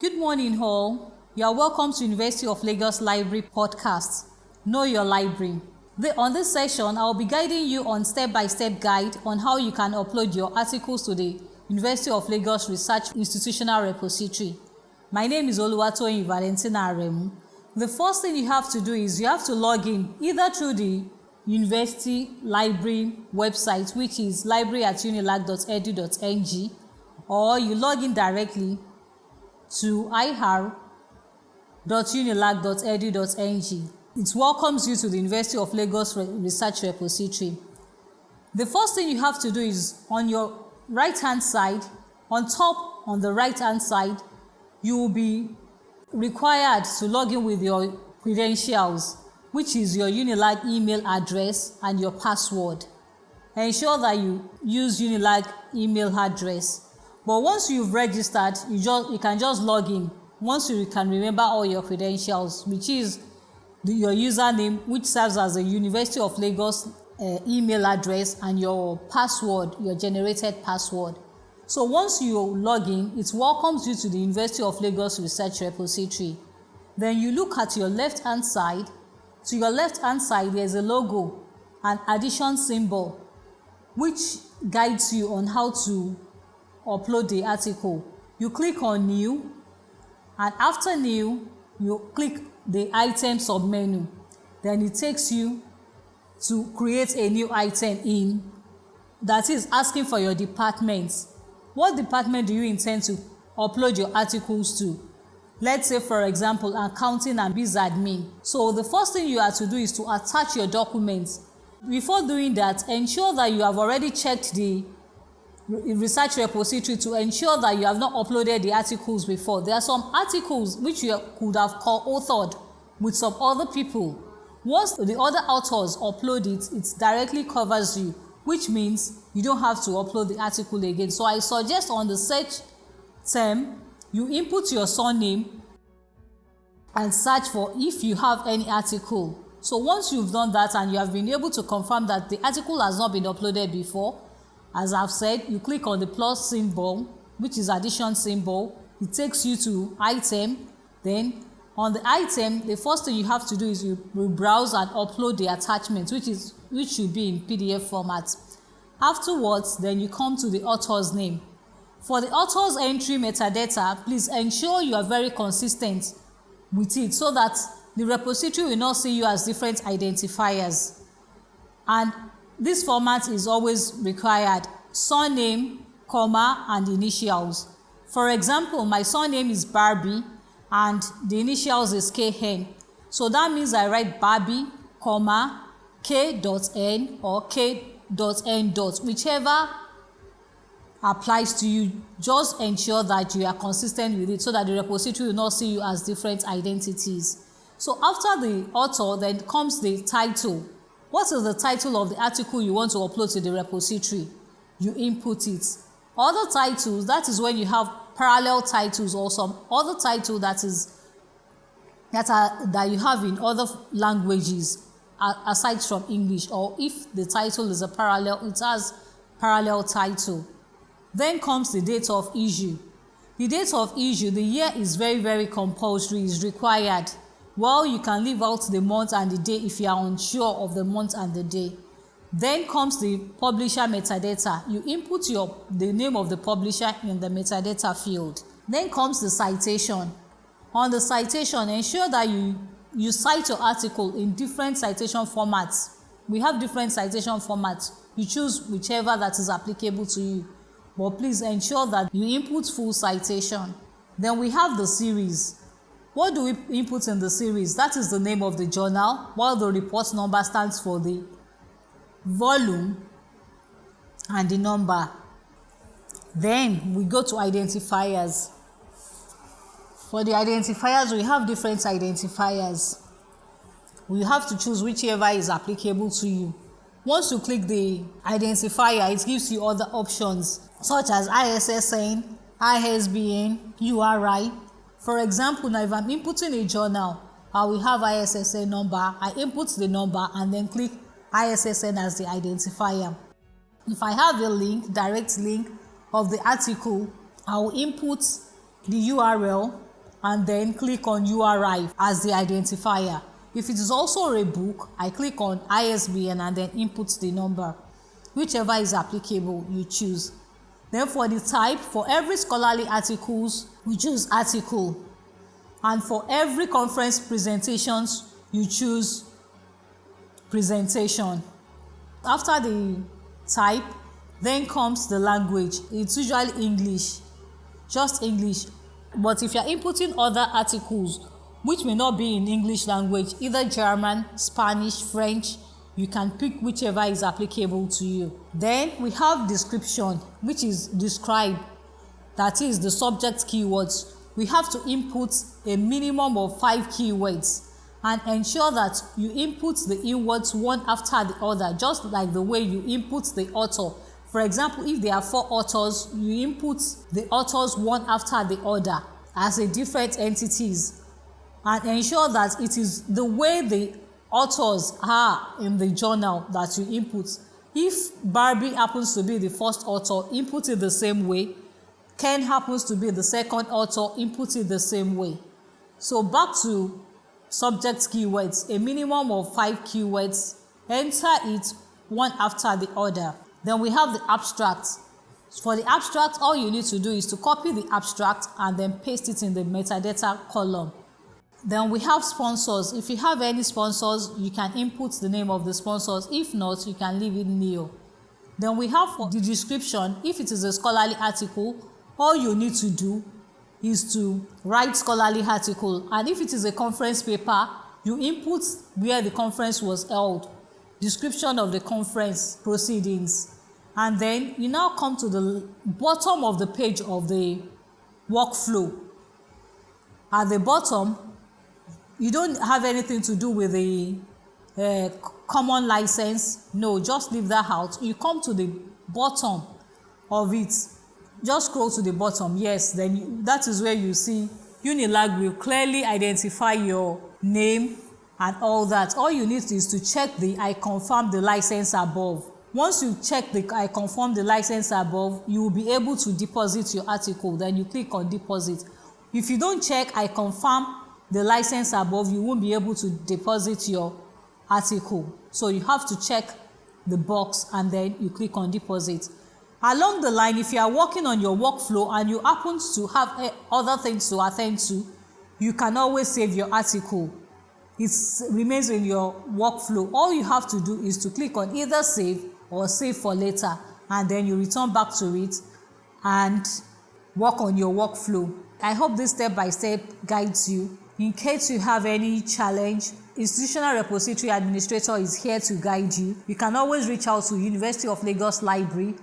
Good morning, all. You are welcome to University of Lagos Library podcast, Know Your Library. On this session, I will be guiding you on step-by-step guide on how you can upload your articles to the University of Lagos Research Institutional Repository. My name is Oluwatoyin Valentina Aremu. The first thing you have to do is you have to log in either through the University Library website, which is library@unilag.edu.ng, or you log in directly to ir.unilag.edu.ng. It welcomes you to the University of Lagos Research Repository. The first thing you have to do is on your right-hand side, on top on the right-hand side, you will be required to log in with your credentials, which is your UNILAG email address and your password. Ensure that you use UNILAG email address. But once you've registered, you can just log in. Once you can remember all your credentials, which is your username, which serves as a University of Lagos email address, and your password, your generated password. So once you log in, it welcomes you to the University of Lagos Research Repository. Then you look at your left-hand side. To your left-hand side, there's a logo, an addition symbol, which guides you on how to upload the article. You click on New, and after New, you click the item submenu. Then it takes you to create a new item that is asking for your department. What department do you intend to upload your articles to? Let's say, for example, accounting and biz admin. So the first thing you have to do is to attach your documents. Before doing that, ensure that you have already checked the research repository to ensure that you have not uploaded the articles before. There are some articles which you could have co-authored with some other people. Once the other authors upload it, it directly covers you, which means you don't have to upload the article again. So I suggest on the search term, you input your surname and search for if you have any article. So once you've done that and you have been able to confirm that the article has not been uploaded before, as I've said, you click on the plus symbol, which is addition symbol. It takes you to item. Then on the item, the first thing you have to do is you browse and upload the attachment, which should be in PDF format. Afterwards, then you come to the author's name. For the author's entry metadata, please ensure you are very consistent with it so that the repository will not see you as different identifiers. And this format is always required: surname, comma, and initials. For example, my surname is Barbie and the initials is KN. So that means I write Barbie, comma, K.N or K.N. Whichever applies to you. Just ensure that you are consistent with it so that the repository will not see you as different identities. So after the author, then comes the title. What is the title of the article you want to upload to the repository? You input it. Other titles, that is when you have parallel titles or some other title that you have in other languages aside from English, or if the title is a parallel, it has parallel title. Then comes the date of issue. The date of issue, the year is very, very compulsory, is required. Well, you can leave out the month and the day if you are unsure of the month and the day. Then comes the publisher metadata. You input the name of the publisher in the metadata field. Then comes the citation. On the citation, ensure that you cite your article in different citation formats. We have different citation formats. You choose whichever that is applicable to you. But please ensure that you input full citation. Then we have the series. What do we input in the series? That is the name of the journal, while the report number stands for the volume and the number. Then we go to identifiers. For the identifiers, we have different identifiers. We have to choose whichever is applicable to you. Once you click the identifier, it gives you other options such as ISSN, ISBN, URI. For example, now if I'm inputting a journal, I will have ISSN number. I input the number and then click ISSN as the identifier. If I have a link, direct link of the article, I will input the URL and then click on URI as the identifier. If it is also a book, I click on ISBN and then input the number. Whichever is applicable, you choose. Then for the type, for every scholarly articles, we choose article. And for every conference presentations, you choose presentation. After the type, then comes the language. It's usually English, just English. But if you're inputting other articles, which may not be in English language, either German, Spanish, French, you can pick whichever is applicable to you. Then we have description, which is describe, that is the subject keywords. We have to input a minimum of 5 keywords and ensure that you input the keywords one after the other, just like the way you input the author. For example, if there are 4 authors, you input the authors one after the other as a different entities, and ensure that it is the way the authors are in the journal that you input. If Barbie happens to be the first author, input it the same way. Ken happens to be the second author, input it the same way. So back to subject keywords, a minimum of 5 keywords, enter it one after the other. Then we have the abstract. For the abstract, all you need to do is to copy the abstract and then paste it in the metadata column. Then we have sponsors. If you have any sponsors, you can input the name of the sponsors. If not, you can leave it nil. Then we have for the description. If it is a scholarly article, all you need to do is to write scholarly article. And if it is a conference paper, you input where the conference was held, description of the conference proceedings. And then you now come to the bottom of the page of the workflow. At the bottom, you don't have anything to do with the common license. No, just leave that out. You come to the bottom of it. Just scroll to the bottom. Yes, then that is where you see UNILAG will clearly identify your name and all that. All you need is to check the I confirm the license above. Once you check the I confirm the license above, you will be able to deposit your article. Then you click on deposit. If you don't check I confirm the license above, you won't be able to deposit your article. So you have to check the box and then you click on deposit. Along the line, if you are working on your workflow and you happen to have other things to attend to, you can always save your article. It remains in your workflow. All you have to do is to click on either save or save for later, and then you return back to it and work on your workflow. I hope this step-by-step guides you. In case you have any challenge, Institutional Repository Administrator is here to guide you. You can always reach out to University of Lagos Library